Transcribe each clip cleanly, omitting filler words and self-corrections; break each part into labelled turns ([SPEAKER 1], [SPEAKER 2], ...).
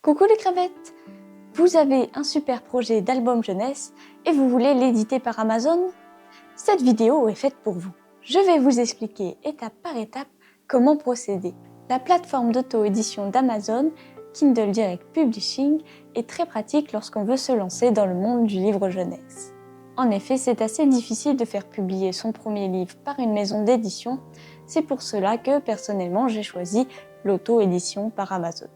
[SPEAKER 1] Coucou les crevettes! Vous avez un super projet d'album jeunesse et vous voulez l'éditer par Amazon? Cette vidéo est faite pour vous. Je vais vous expliquer étape par étape comment procéder. La plateforme d'auto-édition d'Amazon, Kindle Direct Publishing, est très pratique lorsqu'on veut se lancer dans le monde du livre jeunesse. En effet, c'est assez difficile de faire publier son premier livre par une maison d'édition. C'est pour cela que personnellement j'ai choisi l'auto-édition par Amazon.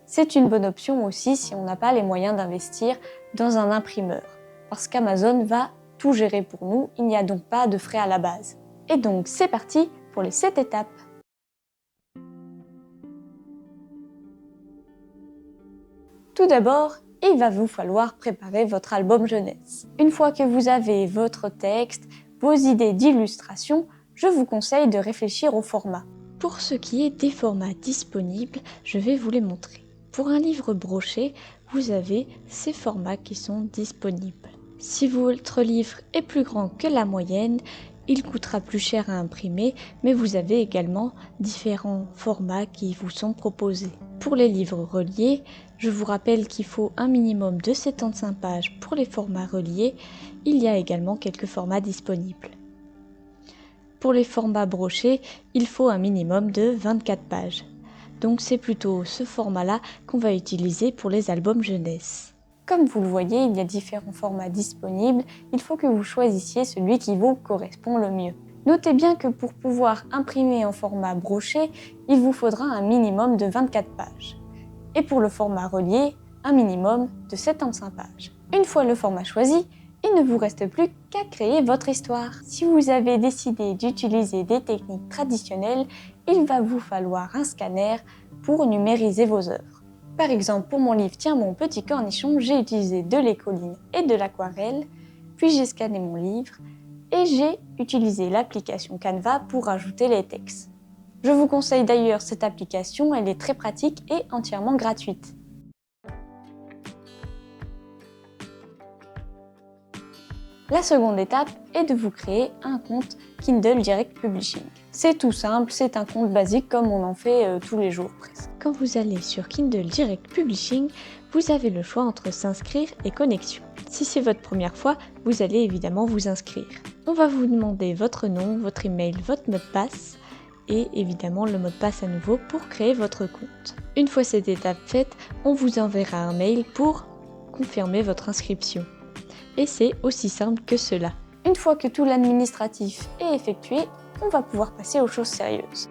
[SPEAKER 1] C'est une bonne option aussi si on n'a pas les moyens d'investir dans un imprimeur, parce qu'Amazon va tout gérer pour nous, il n'y a donc pas de frais à la base. Et donc c'est parti pour les 7 étapes. Tout d'abord, il va vous falloir préparer votre album jeunesse. Une fois que vous avez votre texte, vos idées d'illustration, je vous conseille de réfléchir au format. Pour ce qui est des formats disponibles, je vais vous les montrer. Pour un livre broché, vous avez ces formats qui sont disponibles. Si votre livre est plus grand que la moyenne, il coûtera plus cher à imprimer, mais vous avez également différents formats qui vous sont proposés. Pour les livres reliés, je vous rappelle qu'il faut un minimum de 75 pages pour les formats reliés. Il y a également quelques formats disponibles. Pour les formats brochés, il faut un minimum de 24 pages. Donc c'est plutôt ce format-là qu'on va utiliser pour les albums jeunesse. Comme vous le voyez, il y a différents formats disponibles. Il faut que vous choisissiez celui qui vous correspond le mieux. Notez bien que pour pouvoir imprimer en format broché, il vous faudra un minimum de 24 pages. Et pour le format relié, un minimum de 75 pages. Une fois le format choisi, il ne vous reste plus qu'à créer votre histoire. Si vous avez décidé d'utiliser des techniques traditionnelles, il va vous falloir un scanner pour numériser vos œuvres. Par exemple, pour mon livre Tiens mon petit cornichon, j'ai utilisé de l'écoline et de l'aquarelle, puis j'ai scanné mon livre et j'ai utilisé l'application Canva pour ajouter les textes. Je vous conseille d'ailleurs cette application, elle est très pratique et entièrement gratuite. La seconde étape est de vous créer un compte Kindle Direct Publishing. C'est tout simple, c'est un compte basique comme on en fait tous les jours presque. Quand vous allez sur Kindle Direct Publishing, vous avez le choix entre s'inscrire et connexion. Si c'est votre première fois, vous allez évidemment vous inscrire. On va vous demander votre nom, votre email, votre mot de passe et évidemment le mot de passe à nouveau pour créer votre compte. Une fois cette étape faite, on vous enverra un mail pour confirmer votre inscription. Et c'est aussi simple que cela. Une fois que tout l'administratif est effectué, on va pouvoir passer aux choses sérieuses.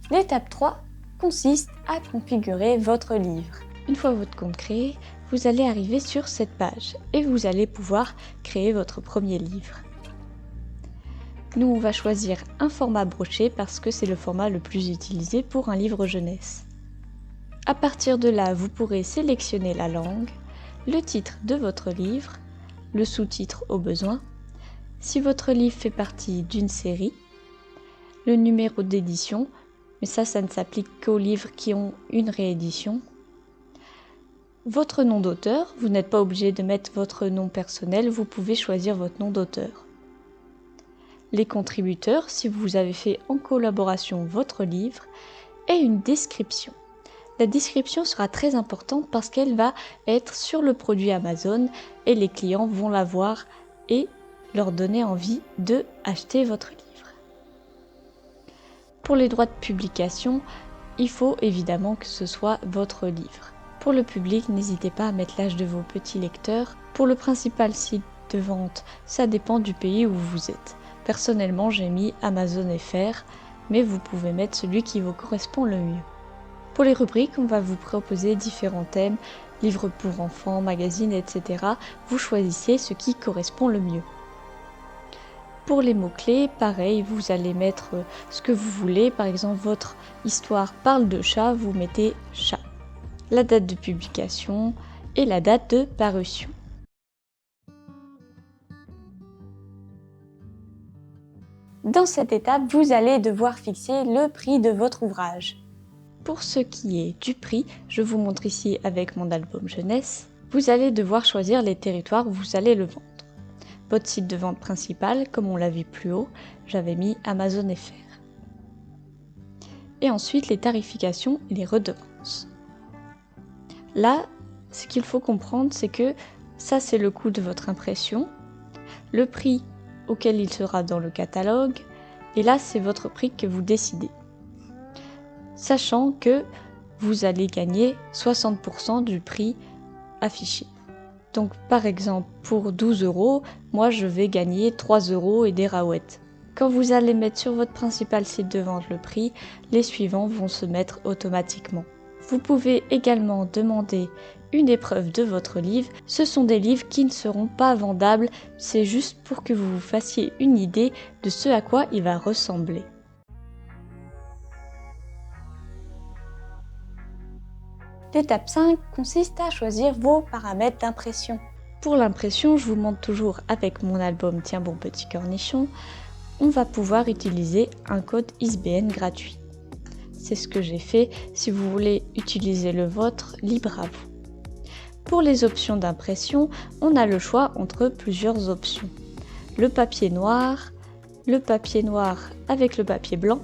[SPEAKER 1] L'étape 3 consiste à configurer votre livre. Une fois votre compte créé, vous allez arriver sur cette page et vous allez pouvoir créer votre premier livre. Nous, on va choisir un format broché parce que c'est le format le plus utilisé pour un livre jeunesse. À partir de là, vous pourrez sélectionner la langue, le titre de votre livre, le sous-titre au besoin, si votre livre fait partie d'une série, le numéro d'édition, mais ça ne s'applique qu'aux livres qui ont une réédition, votre nom d'auteur, vous n'êtes pas obligé de mettre votre nom personnel, vous pouvez choisir votre nom d'auteur. Les contributeurs, si vous avez fait en collaboration votre livre, et une description. La description sera très importante parce qu'elle va être sur le produit Amazon et les clients vont la voir et leur donner envie de acheter votre livre. Pour les droits de publication, il faut évidemment que ce soit votre livre. Pour le public, n'hésitez pas à mettre l'âge de vos petits lecteurs. Pour le principal site de vente, ça dépend du pays où vous êtes. Personnellement, j'ai mis Amazon FR, mais vous pouvez mettre celui qui vous correspond le mieux. Pour les rubriques, on va vous proposer différents thèmes, livres pour enfants, magazines, etc. Vous choisissez ce qui correspond le mieux. Pour les mots-clés, pareil, vous allez mettre ce que vous voulez. Par exemple, votre histoire parle de chat, vous mettez chat. La date de publication et la date de parution. Dans cette étape, vous allez devoir fixer le prix de votre ouvrage. Pour ce qui est du prix, je vous montre ici avec mon album jeunesse, vous allez devoir choisir les territoires où vous allez le vendre. Votre site de vente principal, comme on l'a vu plus haut, j'avais mis Amazon FR. et ensuite les tarifications et les redevances. Là, ce qu'il faut comprendre, c'est que ça c'est le coût de votre impression, le prix auquel il sera dans le catalogue, et là c'est votre prix que vous décidez. Sachant que vous allez gagner 60% du prix affiché. Donc par exemple pour 12 €, moi je vais gagner 3 € et des raouettes. Quand vous allez mettre sur votre principal site de vente le prix, les suivants vont se mettre automatiquement. Vous pouvez également demander une épreuve de votre livre. Ce sont des livres qui ne seront pas vendables, c'est juste pour que vous vous fassiez une idée de ce à quoi il va ressembler. L'étape 5 consiste à choisir vos paramètres d'impression. Pour l'impression, je vous montre toujours avec mon album Tiens bon petit cornichon, on va pouvoir utiliser un code ISBN gratuit. C'est ce que j'ai fait. Si vous voulez utiliser le vôtre, libre à vous. Pour les options d'impression, on a le choix entre plusieurs options. Le papier noir avec le papier blanc,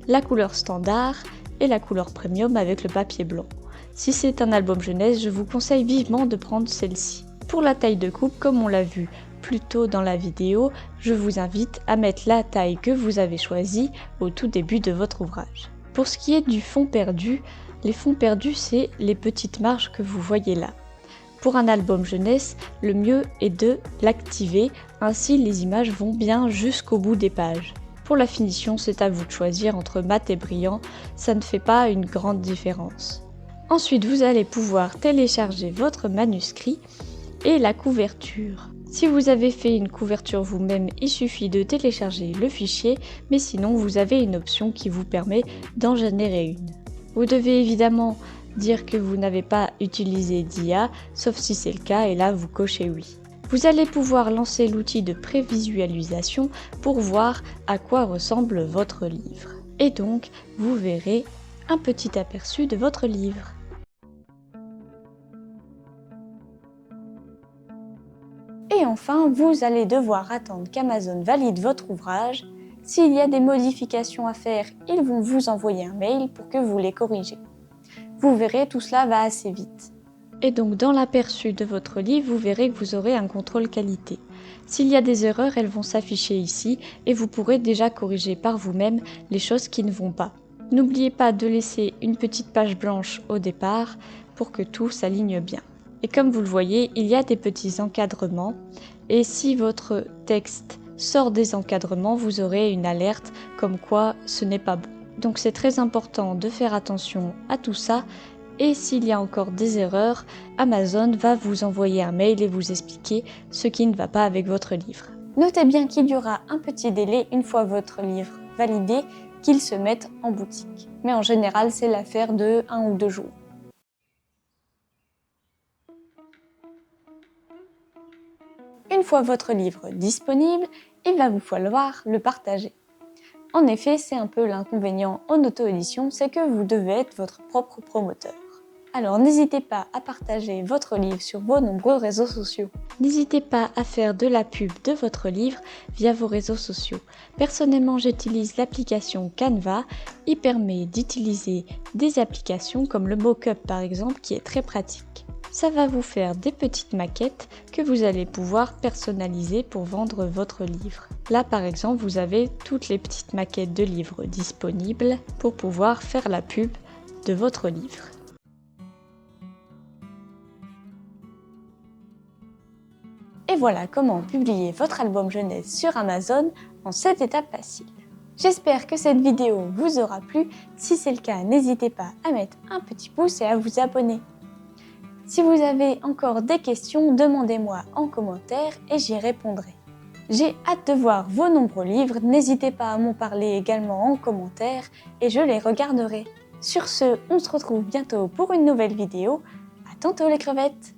[SPEAKER 1] la couleur standard et la couleur premium avec le papier blanc. Si c'est un album jeunesse, je vous conseille vivement de prendre celle-ci. Pour la taille de coupe, comme on l'a vu plus tôt dans la vidéo, je vous invite à mettre la taille que vous avez choisie au tout début de votre ouvrage. Pour ce qui est du fond perdu, les fonds perdus, c'est les petites marges que vous voyez là. Pour un album jeunesse, le mieux est de l'activer, ainsi les images vont bien jusqu'au bout des pages. Pour la finition, c'est à vous de choisir entre mat et brillant, ça ne fait pas une grande différence. Ensuite, vous allez pouvoir télécharger votre manuscrit et la couverture. Si vous avez fait une couverture vous-même, il suffit de télécharger le fichier, mais sinon vous avez une option qui vous permet d'en générer une. Vous devez évidemment dire que vous n'avez pas utilisé d'IA, sauf si c'est le cas, et là vous cochez oui. Vous allez pouvoir lancer l'outil de prévisualisation pour voir à quoi ressemble votre livre. Et donc, vous verrez un petit aperçu de votre livre. Et enfin, vous allez devoir attendre qu'Amazon valide votre ouvrage. S'il y a des modifications à faire, ils vont vous envoyer un mail pour que vous les corrigez. Vous verrez, tout cela va assez vite. Et donc dans l'aperçu de votre livre, vous verrez que vous aurez un contrôle qualité. S'il y a des erreurs, elles vont s'afficher ici et vous pourrez déjà corriger par vous-même les choses qui ne vont pas. N'oubliez pas de laisser une petite page blanche au départ pour que tout s'aligne bien. Et comme vous le voyez, il y a des petits encadrements et si votre texte sort des encadrements, vous aurez une alerte comme quoi ce n'est pas bon. Donc c'est très important de faire attention à tout ça et s'il y a encore des erreurs, Amazon va vous envoyer un mail et vous expliquer ce qui ne va pas avec votre livre. Notez bien qu'il y aura un petit délai une fois votre livre validé qu'il se mette en boutique. Mais en général, c'est l'affaire de 1 ou 2 jours. Une fois votre livre disponible, il va vous falloir le partager. En effet, c'est un peu l'inconvénient en auto-édition, c'est que vous devez être votre propre promoteur. Alors n'hésitez pas à partager votre livre sur vos nombreux réseaux sociaux. N'hésitez pas à faire de la pub de votre livre via vos réseaux sociaux. Personnellement, j'utilise l'application Canva. Il permet d'utiliser des applications comme le Mockup par exemple, qui est très pratique. Ça va vous faire des petites maquettes que vous allez pouvoir personnaliser pour vendre votre livre. Là par exemple, vous avez toutes les petites maquettes de livres disponibles pour pouvoir faire la pub de votre livre. Et voilà comment publier votre album jeunesse sur Amazon en 7 étapes faciles. J'espère que cette vidéo vous aura plu. Si c'est le cas, n'hésitez pas à mettre un petit pouce et à vous abonner. Si vous avez encore des questions, demandez-moi en commentaire et j'y répondrai. J'ai hâte de voir vos nombreux livres, n'hésitez pas à m'en parler également en commentaire et je les regarderai. Sur ce, on se retrouve bientôt pour une nouvelle vidéo. À tantôt les crevettes!